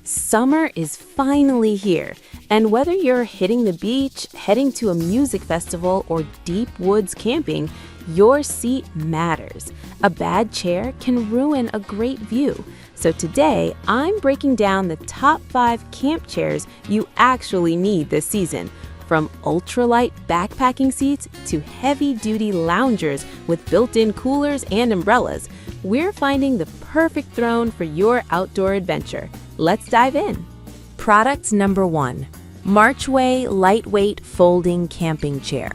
Summer is finally here, and whether you're hitting the beach, heading to a music festival, or deep woods camping, your seat matters. A bad chair can ruin a great view. So today, I'm breaking down the top 5 camp chairs you actually need this season. From ultralight backpacking seats to heavy-duty loungers with built-in coolers and umbrellas, we're finding the perfect throne for your outdoor adventure. Let's dive in. Product number 1, MARCHWAY Lightweight Folding Camping Chair.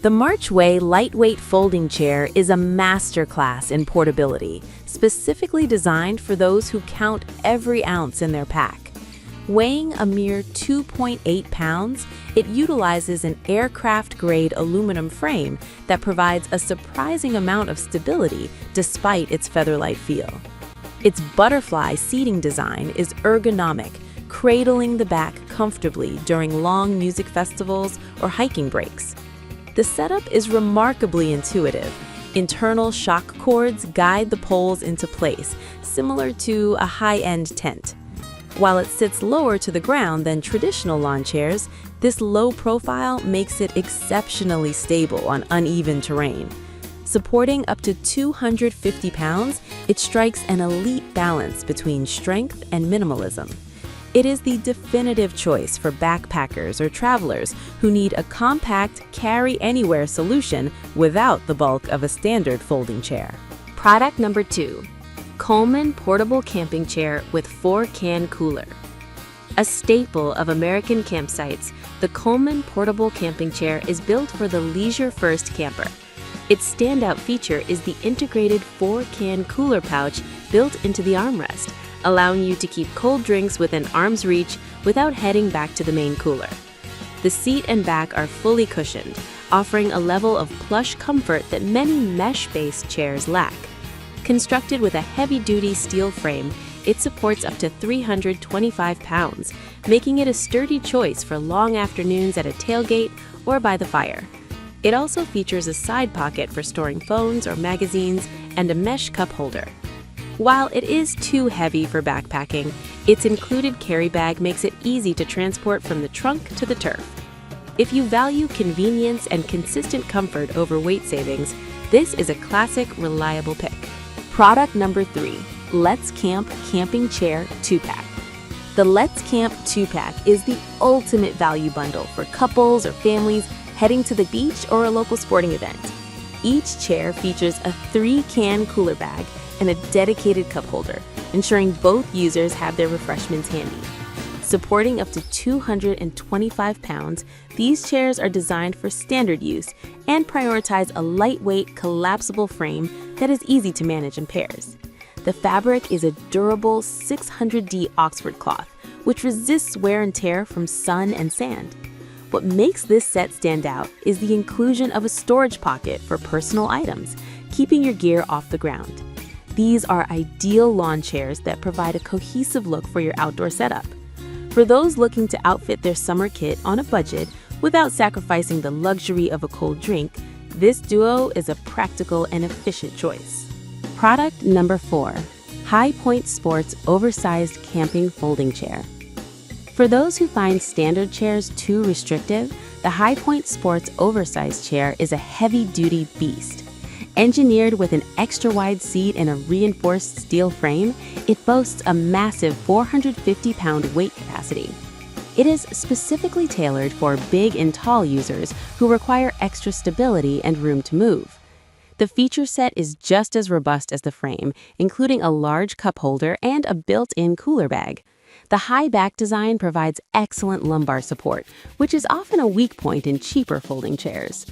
The MARCHWAY Lightweight Folding Chair is a masterclass in portability, specifically designed for those who count every ounce in their pack. Weighing a mere 2.8 pounds, it utilizes an aircraft-grade aluminum frame that provides a surprising amount of stability despite its feather-light feel. Its butterfly seating design is ergonomic, cradling the back comfortably during long music festivals or hiking breaks. The setup is remarkably intuitive. Internal shock cords guide the poles into place, similar to a high-end tent. While it sits lower to the ground than traditional lawn chairs, this low profile makes it exceptionally stable on uneven terrain. Supporting up to 250 pounds, it strikes an elite balance between strength and minimalism. It is the definitive choice for backpackers or travelers who need a compact, carry-anywhere solution without the bulk of a standard folding chair. Product number 2. Coleman Portable Camping Chair with 4-can Cooler. A staple of American campsites, the Coleman Portable Camping Chair is built for the leisure-first camper. Its standout feature is the integrated 4-can cooler pouch built into the armrest, allowing you to keep cold drinks within arm's reach without heading back to the main cooler. The seat and back are fully cushioned, offering a level of plush comfort that many mesh-based chairs lack. Constructed with a heavy-duty steel frame, it supports up to 325 pounds, making it a sturdy choice for long afternoons at a tailgate or by the fire. It also features a side pocket for storing phones or magazines and a mesh cup holder. While it is too heavy for backpacking, its included carry bag makes it easy to transport from the trunk to the turf. If you value convenience and consistent comfort over weight savings, this is a classic, reliable pick. Product number 3, Let's Camp Camping Chair 2-Pack. The Let's Camp 2-Pack is the ultimate value bundle for couples or families heading to the beach or a local sporting event. Each chair features a 3-can cooler bag and a dedicated cup holder, ensuring both users have their refreshments handy. Supporting up to 225 pounds, these chairs are designed for standard use and prioritize a lightweight, collapsible frame that is easy to manage in pairs. The fabric is a durable 600D Oxford cloth, which resists wear and tear from sun and sand. What makes this set stand out is the inclusion of a storage pocket for personal items, keeping your gear off the ground. These are ideal lawn chairs that provide a cohesive look for your outdoor setup. For those looking to outfit their summer kit on a budget without sacrificing the luxury of a cold drink, this duo is a practical and efficient choice. Product number 4, High Point Sports Oversized Camping Folding Chair. For those who find standard chairs too restrictive, the High Point Sports Oversized Chair is a heavy-duty beast. Engineered with an extra-wide seat and a reinforced steel frame, it boasts a massive 450-pound weight capacity. It is specifically tailored for big and tall users who require extra stability and room to move. The feature set is just as robust as the frame, including a large cup holder and a built-in cooler bag. The high back design provides excellent lumbar support, which is often a weak point in cheaper folding chairs.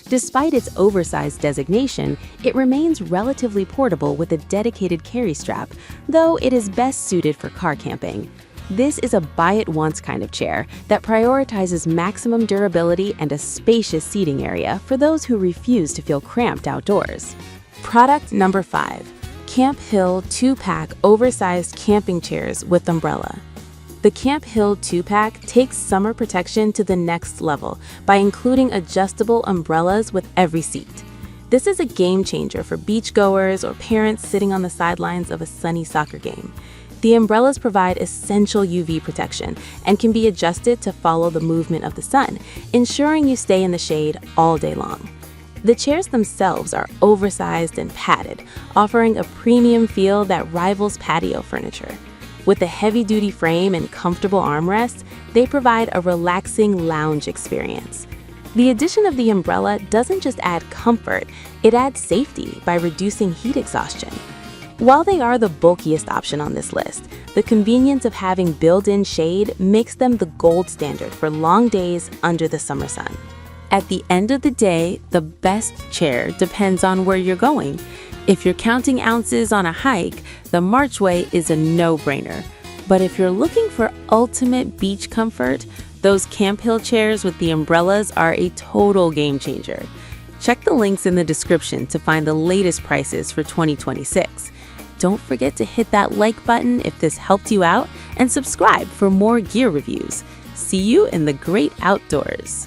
Despite its oversized designation, it remains relatively portable with a dedicated carry strap, though it is best suited for car camping. This is a buy-it-once kind of chair that prioritizes maximum durability and a spacious seating area for those who refuse to feel cramped outdoors. Product number 5, Camp Hill 2-Pack Oversized Camping Chairs with Umbrella. The Camp Hill 2-Pack takes summer protection to the next level by including adjustable umbrellas with every seat. This is a game changer for beachgoers or parents sitting on the sidelines of a sunny soccer game. The umbrellas provide essential UV protection and can be adjusted to follow the movement of the sun, ensuring you stay in the shade all day long. The chairs themselves are oversized and padded, offering a premium feel that rivals patio furniture. With a heavy-duty frame and comfortable armrests, they provide a relaxing lounge experience. The addition of the umbrella doesn't just add comfort, it adds safety by reducing heat exhaustion. While they are the bulkiest option on this list, the convenience of having built-in shade makes them the gold standard for long days under the summer sun. At the end of the day, the best chair depends on where you're going. If you're counting ounces on a hike, the MARCHWAY is a no-brainer. But if you're looking for ultimate beach comfort, those Camp Hill chairs with the umbrellas are a total game changer. Check the links in the description to find the latest prices for 2026. Don't forget to hit that like button if this helped you out and subscribe for more gear reviews. See you in the great outdoors.